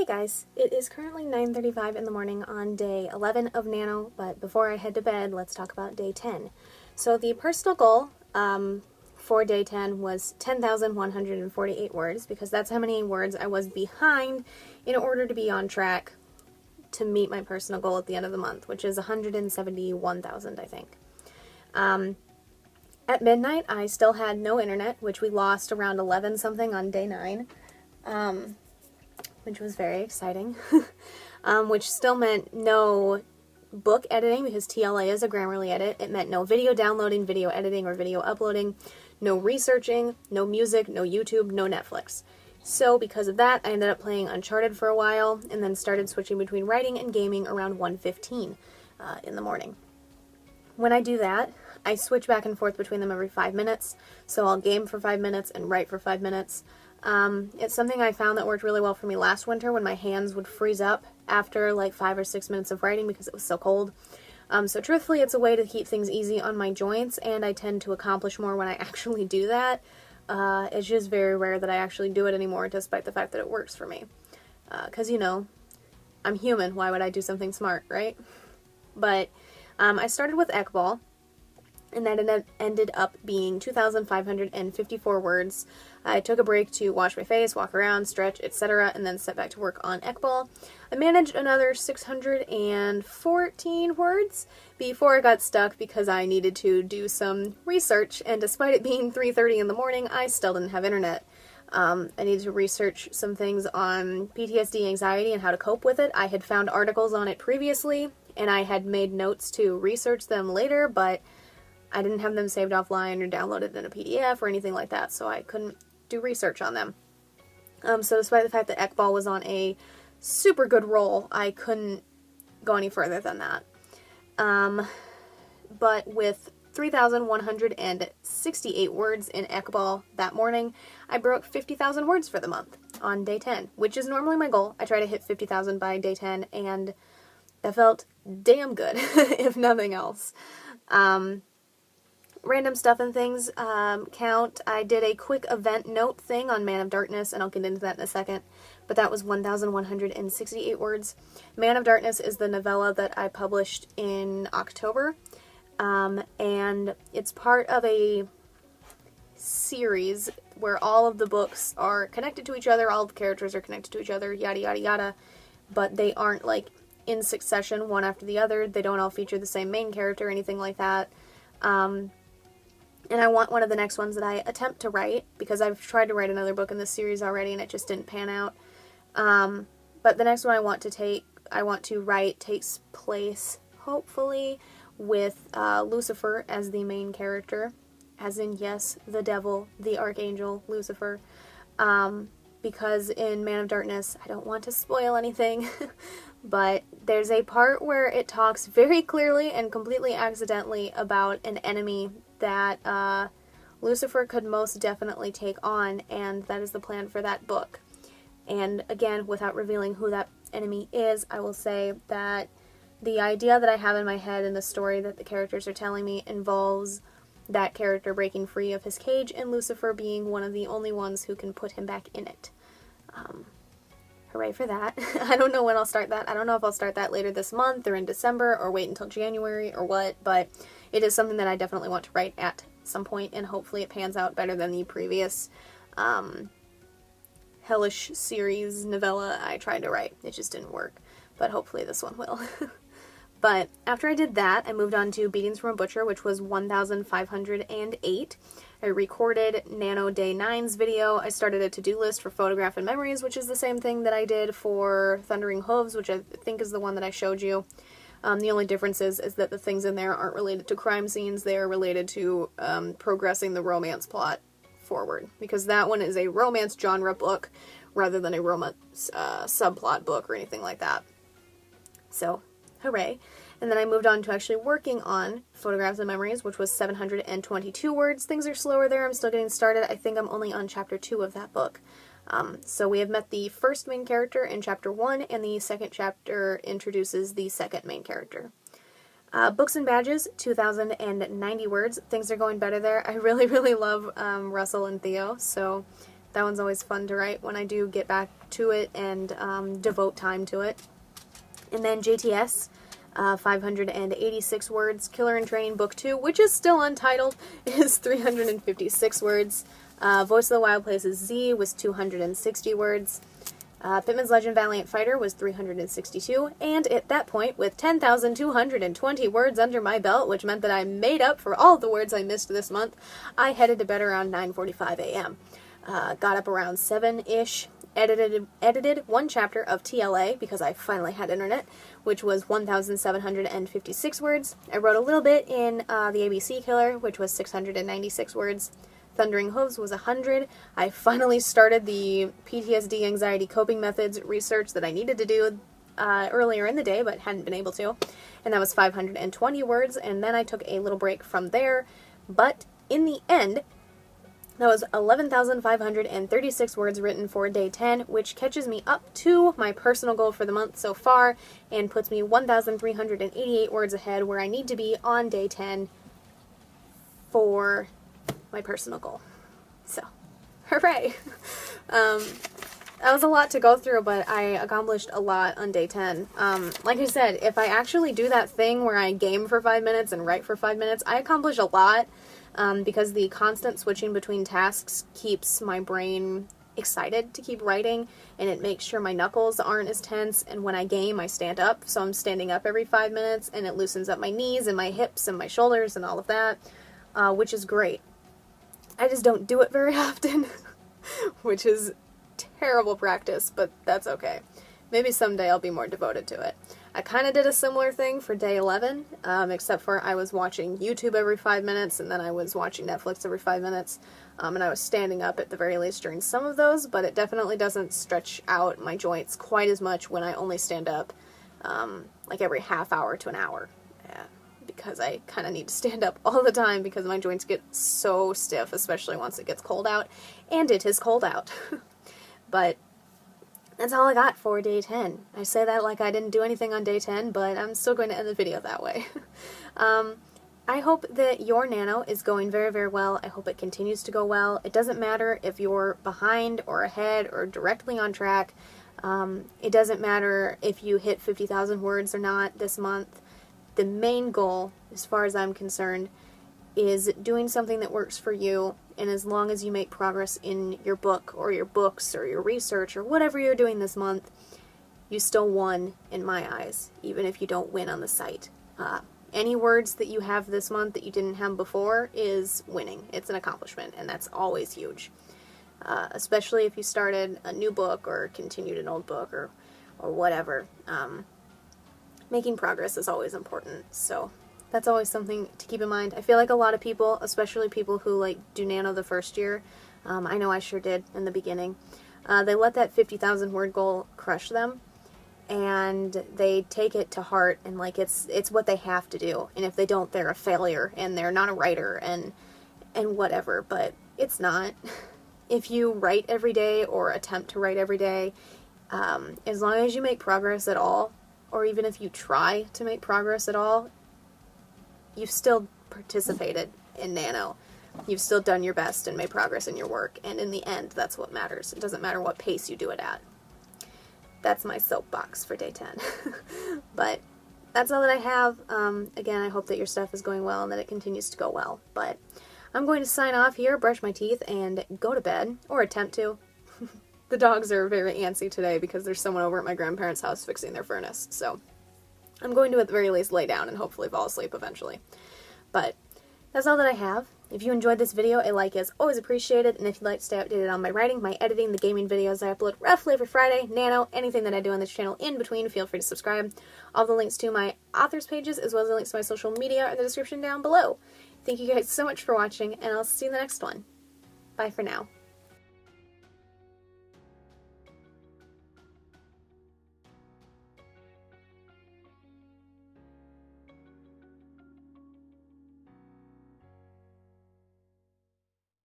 Hey guys, it is currently 9:35 in the morning on day 11 of Nano, but before I head to bed, let's talk about day 10. So the personal goal for day 10 was 10,148 words, because that's how many words I was behind in order to be on track to meet my personal goal at the end of the month, which is 171,000, I think. At midnight, I still had no internet, which we lost around 11 something on day 9. Which was very exciting, which still meant no book editing, because TLA is a Grammarly edit. It meant no video downloading, video editing, or video uploading, no researching, no music, no YouTube, no Netflix. So because of that, I ended up playing Uncharted for a while, and then started switching between writing and gaming around 1:15 in the morning. When I do that, I switch back and forth between them every 5 minutes, so I'll game for 5 minutes and write for 5 minutes. It's something I found that worked really well for me last winter when my hands would freeze up after like 5 or 6 minutes of writing because it was so cold. So truthfully, it's a way to keep things easy on my joints, and I tend to accomplish more when I actually do that. It's just very rare that I actually do it anymore, despite the fact that it works for me. 'Cause you know, I'm human, why would I do something smart, right? But I started with Ekbal, and that ended up being 2,554 words. I took a break to wash my face, walk around, stretch, etc., and then set back to work on Ekbal. I managed another 614 words before I got stuck because I needed to do some research, and despite it being 3:30 in the morning, I still didn't have internet. I needed to research some things on PTSD, anxiety, and how to cope with it. I had found articles on it previously, and I had made notes to research them later, but I didn't have them saved offline or downloaded in a PDF or anything like that, so I couldn't do research on them. So despite the fact that Ekbal was on a super good roll, I couldn't go any further than that. But with 3,168 words in Ekbal that morning, I broke 50,000 words for the month on day 10, which is normally my goal. I try to hit 50,000 by day 10, and that felt damn good, if nothing else. Random stuff and things count. I did a quick event note thing on Man of Darkness, and I'll get into that in a second, but that was 1,168 words. Man of Darkness is the novella that I published in October, and it's part of a series where all of the books are connected to each other, all of the characters are connected to each other, yada yada yada, but they aren't like in succession one after the other. They don't all feature the same main character or anything like that. And I want one of the next ones that I attempt to write, because I've tried to write another book in this series already and it just didn't pan out. But the next one I want to write takes place, hopefully, with Lucifer as the main character. As in, yes, the devil, the archangel, Lucifer. Because in Man of Darkness, I don't want to spoil anything, but there's a part where it talks very clearly and completely accidentally about an enemy that Lucifer could most definitely take on, and that is the plan for that book. And again, without revealing who that enemy is, I will say that the idea that I have in my head and the story that the characters are telling me involves that character breaking free of his cage, and Lucifer being one of the only ones who can put him back in it. Hooray for that. I don't know when I'll start that. I don't know if I'll start that later this month or in December or wait until January or what, but it is something that I definitely want to write at some point, and hopefully it pans out better than the previous hellish series novella I tried to write. It just didn't work, but hopefully this one will. But after I did that, I moved on to Beatings from a Butcher, which was 1,508. I recorded Nano Day 9's video. I started a to-do list for Photograph and Memories, which is the same thing that I did for Thundering Hooves, which I think is the one that I showed you. The only difference is that the things in there aren't related to crime scenes. They are related to progressing the romance plot forward, because that one is a romance genre book rather than a romance subplot book or anything like that. So, hooray. And then I moved on to actually working on Photographs and Memories, which was 722 words. Things are slower there. I'm still getting started. I think I'm only on chapter 2 of that book. So we have met the first main character in chapter 1, and the second chapter introduces the second main character. Books and Badges, 2,090 words. Things are going better there. I really, really love Russell and Theo, so that one's always fun to write when I do get back to it and devote time to it. And then JTS, 586 words. Killer in Training Book 2, which is still untitled, is 356 words. Voice of the Wild Places Z was 260 words. Pittman's Legend Valiant Fighter was 362, and at that point, with 10,220 words under my belt, which meant that I made up for all the words I missed this month, I headed to bed around 9:45 a.m. Got up around 7-ish, edited one chapter of TLA, because I finally had internet, which was 1,756 words. I wrote a little bit in the ABC Killer, which was 696 words. Thundering Hooves was 100. I finally started the PTSD anxiety coping methods research that I needed to do earlier in the day, but hadn't been able to. And that was 520 words, and then I took a little break from there. But in the end, that was 11,536 words written for day 10, which catches me up to my personal goal for the month so far, and puts me 1,388 words ahead where I need to be on day 10 for my personal goal. So, hooray! That was a lot to go through, but I accomplished a lot on day 10. Like I said, if I actually do that thing where I game for 5 minutes and write for 5 minutes, I accomplish a lot, because the constant switching between tasks keeps my brain excited to keep writing, and it makes sure my knuckles aren't as tense, and when I game, I stand up, so I'm standing up every 5 minutes, and it loosens up my knees and my hips and my shoulders and all of that, which is great. I just don't do it very often, which is terrible practice, but that's okay. Maybe someday I'll be more devoted to it. I kind of did a similar thing for day 11, except for I was watching YouTube every 5 minutes, and then I was watching Netflix every 5 minutes, and I was standing up at the very least during some of those, but it definitely doesn't stretch out my joints quite as much when I only stand up like every half hour to an hour. Because I kind of need to stand up all the time because my joints get so stiff, especially once it gets cold out, and it is cold out. But that's all I got for day 10. I say that like I didn't do anything on day 10, but I'm still going to end the video that way. I hope that your nano is going very, very well. I hope it continues to go well. It doesn't matter if you're behind or ahead or directly on track. It doesn't matter if you hit 50,000 words or not this month. The main goal, as far as I'm concerned, is doing something that works for you, and as long as you make progress in your book or your books or your research or whatever you're doing this month, you still won in my eyes, even if you don't win on the site. Any words that you have this month that you didn't have before is winning. It's an accomplishment, and that's always huge. Especially if you started a new book or continued an old book or whatever. Making progress is always important, so that's always something to keep in mind. I feel like a lot of people, especially people who like do nano the first year, I know I sure did in the beginning, they let that 50,000 word goal crush them, and they take it to heart, and like it's what they have to do, and if they don't, they're a failure, and they're not a writer, and whatever, but it's not. If you write every day or attempt to write every day, as long as you make progress at all, or even if you try to make progress at all, you've still participated in nano. You've still done your best and made progress in your work, and in the end, that's what matters. It doesn't matter what pace you do it at. That's my soapbox for day 10. But that's all that I have. Again, I hope that your stuff is going well and that it continues to go well. But I'm going to sign off here, brush my teeth, and go to bed, or attempt to. The dogs are very antsy today because there's someone over at my grandparents' house fixing their furnace, so I'm going to at the very least lay down and hopefully fall asleep eventually. But that's all that I have. If you enjoyed this video, a like is always appreciated, and if you'd like to stay updated on my writing, my editing, the gaming videos I upload roughly every Friday, nano, anything that I do on this channel in between, feel free to subscribe. All the links to my authors pages, as well as the links to my social media, are in the description down below. Thank you guys so much for watching, and I'll see you in the next one. Bye for now.